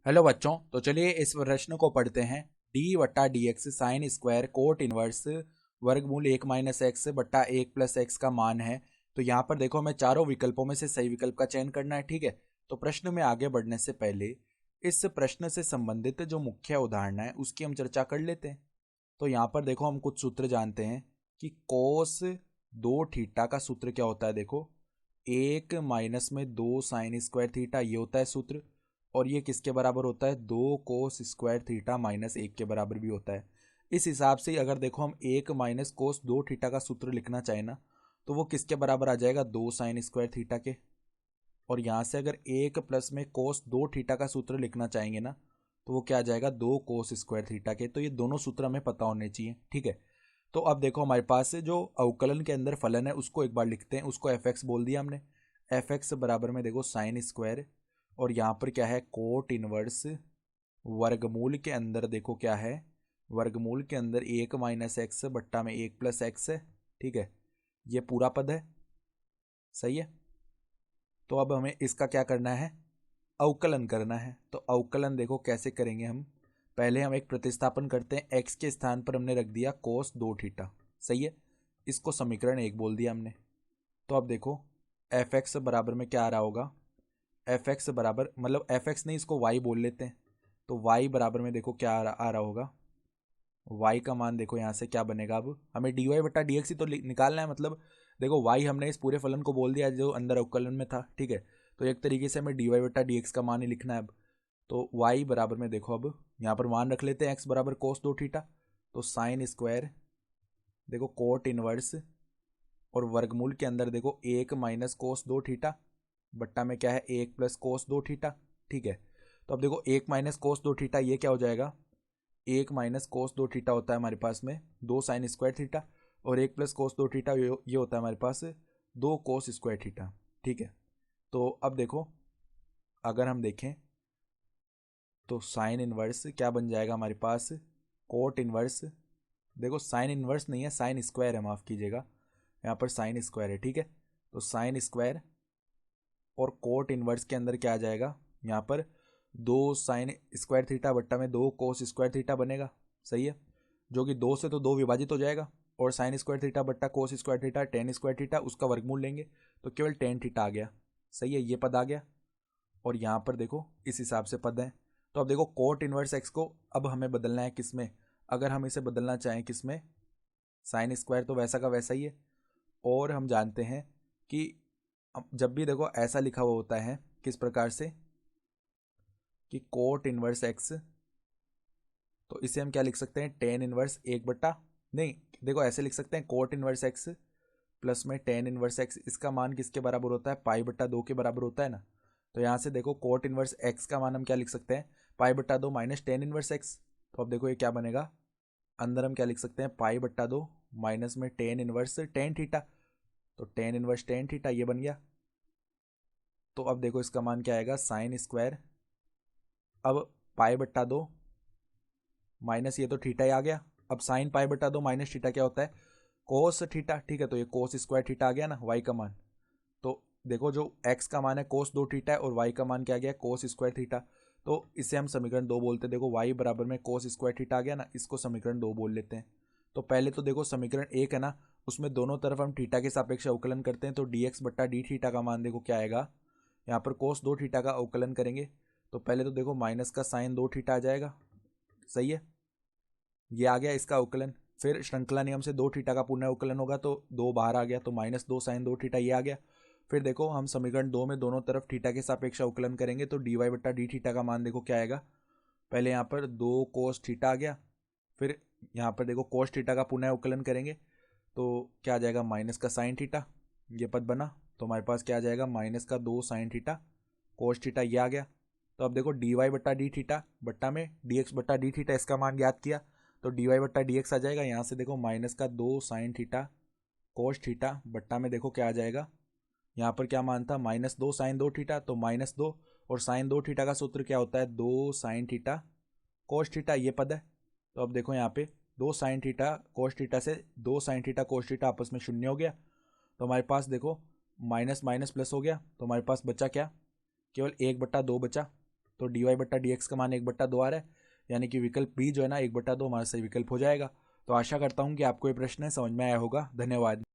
Hello बच्चों, तो चलिए इस प्रश्न को पढ़ते हैं। डी बट्टा D x sine square cot inverse वर्गमूल 1 - एक्स बट्टा 1 + एक्स का मान है। तो यहाँ पर देखो, हमें चारों विकल्पों में से सही विकल्प का चयन करना है। ठीक है, तो प्रश्न में आगे बढ़ने से पहले इस प्रश्न से संबंधित जो मुख्य उदाहरण है उसकी हम चर्चा कर लेते हैं। तो यहाँ पर देखो, हम कुछ सूत्र जानते हैं कि कोस 2 थीटा का सूत्र क्या होता है। देखो, 1 - 2 साइन स्क्वायर थीटा, ये होता है सूत्र। और ये किसके बराबर होता है? 2 कोस स्क्वायर थीटा -1 के बराबर भी होता है। इस हिसाब से अगर देखो हम 1 - कोस 2 थीटा का सूत्र लिखना चाहें ना, तो वो किसके बराबर आ जाएगा? 2 साइन स्क्वायर थीटा के। और यहाँ से अगर 1 + में कोस 2 थीटा का सूत्र लिखना चाहेंगे ना, तो वो क्या आ जाएगा? 2 कोस स्क्वायर थीटा के। तो ये दोनों सूत्र हमें पता होने चाहिए। ठीक है, तो अब देखो, हमारे पास से जो अवकलन के अंदर फलन है उसको एक बार लिखते हैं। उसको एफ एक्स बोल दिया हमने। एफ एक्स बराबर में देखो साइन स्क्वायर, और यहाँ पर क्या है? कोट इनवर्स वर्गमूल के अंदर देखो क्या है? वर्गमूल के अंदर 1 - एक्स बट्टा में 1 + एक्स है। ठीक है, ये पूरा पद है। सही है। तो अब हमें इसका क्या करना है? अवकलन करना है। तो अवकलन देखो कैसे करेंगे हम। पहले हम एक प्रतिस्थापन करते हैं। एक्स के स्थान पर हमने रख दिया कोस 2 थीटा। सही है, इसको समीकरण 1 बोल दिया हमने। तो अब देखो, एफ एक्स बराबर में क्या आ रहा होगा? एफ एक्स बराबर, मतलब एफ एक्स नहीं, इसको वाई बोल लेते हैं। तो वाई बराबर में देखो क्या आ रहा होगा? वाई का मान देखो यहाँ से क्या बनेगा। अब हमें डी वाई बटा डी एक्स ही तो निकालना है। मतलब देखो, वाई हमने इस पूरे फलन को बोल दिया जो अंदर अवकलन में था। ठीक है, तो एक तरीके से हमें डी वाई बटा डी एक्स का मान ही लिखना है अब। तो वाई बराबर में देखो, अब यहाँ पर मान रख लेते हैं एक्स बराबर कोस 2 थीटा। तो साइन स्क्वायर देखो कोट इनवर्स, और वर्गमूल के अंदर देखो 1 - कोस 2 थीटा बट्टा में क्या है? 1 + कोस 2 थीटा। ठीक है, तो अब देखो 1 - कोस 2 थीटा ये क्या हो जाएगा? 1 - कोस 2 थीटा होता है हमारे पास में 2 साइन स्क्वायर थीटा, और 1 + कोस 2 थीटा ये होता है हमारे पास 2 कोस स्क्वायर थीटा। ठीक है, तो अब देखो, अगर हम देखें तो साइन इनवर्स क्या बन जाएगा हमारे पास? कोट इनवर्स, देखो साइन इनवर्स नहीं है, साइन स्क्वायर है, माफ़ कीजिएगा, यहाँ पर साइन स्क्वायर है। ठीक है, तो साइन स्क्वायर और कोट इनवर्स के अंदर क्या आ जाएगा? यहाँ पर 2 साइन स्क्वायर थीटा बट्टा में 2 कोस स्क्वायर थीटा बनेगा। सही है, जो कि 2 से तो 2 विभाजित हो जाएगा। और साइन स्क्वायर थीटा बट्टा cos square theta tan square theta, उसका वर्गमूल लेंगे तो केवल टेन थीटा आ गया। सही है, ये पद आ गया। और यहाँ पर देखो इस हिसाब से पद है। तो अब देखो, कोट इनवर्स एक्स को अब हमें बदलना है किस में? अगर हम इसे बदलना चाहें किस में? साइन स्क्वायर तो वैसा का वैसा ही है। और हम जानते हैं कि जब भी देखो ऐसा लिखा हुआ होता है, किस प्रकार से, कि कोट इनवर्स एक्स, तो इसे हम क्या लिख सकते हैं? टेन इनवर्स 1 बट्टा, नहीं देखो ऐसे लिख सकते हैं, कोट इनवर्स एक्स प्लस में टेन इनवर्स एक्स। इसका मान किसके बराबर होता है? पाई/2 के बराबर होता है ना। तो यहाँ से देखो कोट इनवर्स एक्स का मान हम क्या लिख सकते हैं? पाई/2 माइनस टेन इनवर्स एक्स। तो अब देखो ये क्या बनेगा? अंदर हम क्या लिख सकते हैं? पाई/2 माइनस में टेन इनवर्स टेन थीटा। तो टेन इनवर्स टेन थीटा ये बन गया। तो अब देखो इसका मान क्या आएगा? साइन स्क्वायर, अब पाई/2 माइनस ये तो थीटा ही आ गया। अब साइन पाई/2 माइनस थीटा क्या होता है? Cos theta. ठीक है, तो ये कोस स्क्वायर थीटा आ गया ना वाई का मान। तो देखो, जो एक्स का मान है कोस 2 थीटा है, और वाई का मान क्या गया? Cos square theta. तो इसे हम समीकरण 2 बोलते हैं। देखो वाई बराबर में कोस स्क्वायर थीटा आ गया ना, इसको समीकरण 2 बोल लेते हैं। तो पहले तो देखो समीकरण 1 है ना, उसमें दोनों तरफ हम थीटा के सापेक्ष अवकलन करते हैं। तो डी एक्स बट्टा डी थीटा का मान देखो क्या आएगा? यहाँ पर कोस 2 थीटा का अवकलन करेंगे तो पहले तो देखो माइनस का साइन 2 थीटा आ जाएगा। सही है, ये आ गया इसका अवकलन। फिर श्रृंखला नियम से 2 थीटा का पुनः अवकलन होगा तो 2 बाहर आ गया, तो -2 साइन 2 थीटा ये आ गया। फिर देखो हम समीकरण 2 में दोनों तरफ थीटा के सापेक्ष अवकलन करेंगे तो डी वाई बट्टा डी थीटा का मान देखो क्या आएगा? पहले यहाँ पर 2 कोस थीटा आ गया, फिर यहाँ पर देखो कोस थीटा का पुनः अवकलन करेंगे तो क्या आ जाएगा? माइनस का साइन थीटा, ये पद बना। तो हमारे पास क्या आ जाएगा? -2 साइन थीटा कोस थीटा ये आ गया। तो अब देखो डी वाई बट्टा डी थीटा बट्टा में डी एक्स बट्टा डी थीटा, इसका मान याद किया तो डी वाई बट्टा डी एक्स आ जाएगा। यहाँ से देखो -2 साइन थीटा कोस थीटा बट्टा में देखो क्या आ जाएगा? यहाँ पर क्या मान था? -2 साइन 2 थीटा, तो -2, और साइन 2 थीटा का सूत्र क्या होता है? 2 साइन थीटा कोस थीटा, ये पद है। तो अब देखो यहाँ पे 2 साइन थीटा कोस थीटा से 2 साइन थीटा कोस थीटा आपस में शून्य हो गया। तो हमारे पास देखो माइनस माइनस प्लस हो गया, तो हमारे पास बचा क्या? केवल 1/2 बचा। तो dy बट्टा dx का मान 1/2 आ रहा है, यानी कि विकल्प बी जो है ना 1/2 हमारा सही विकल्प हो जाएगा। तो आशा करता हूँ कि आपको ये प्रश्न समझ में आया होगा। धन्यवाद।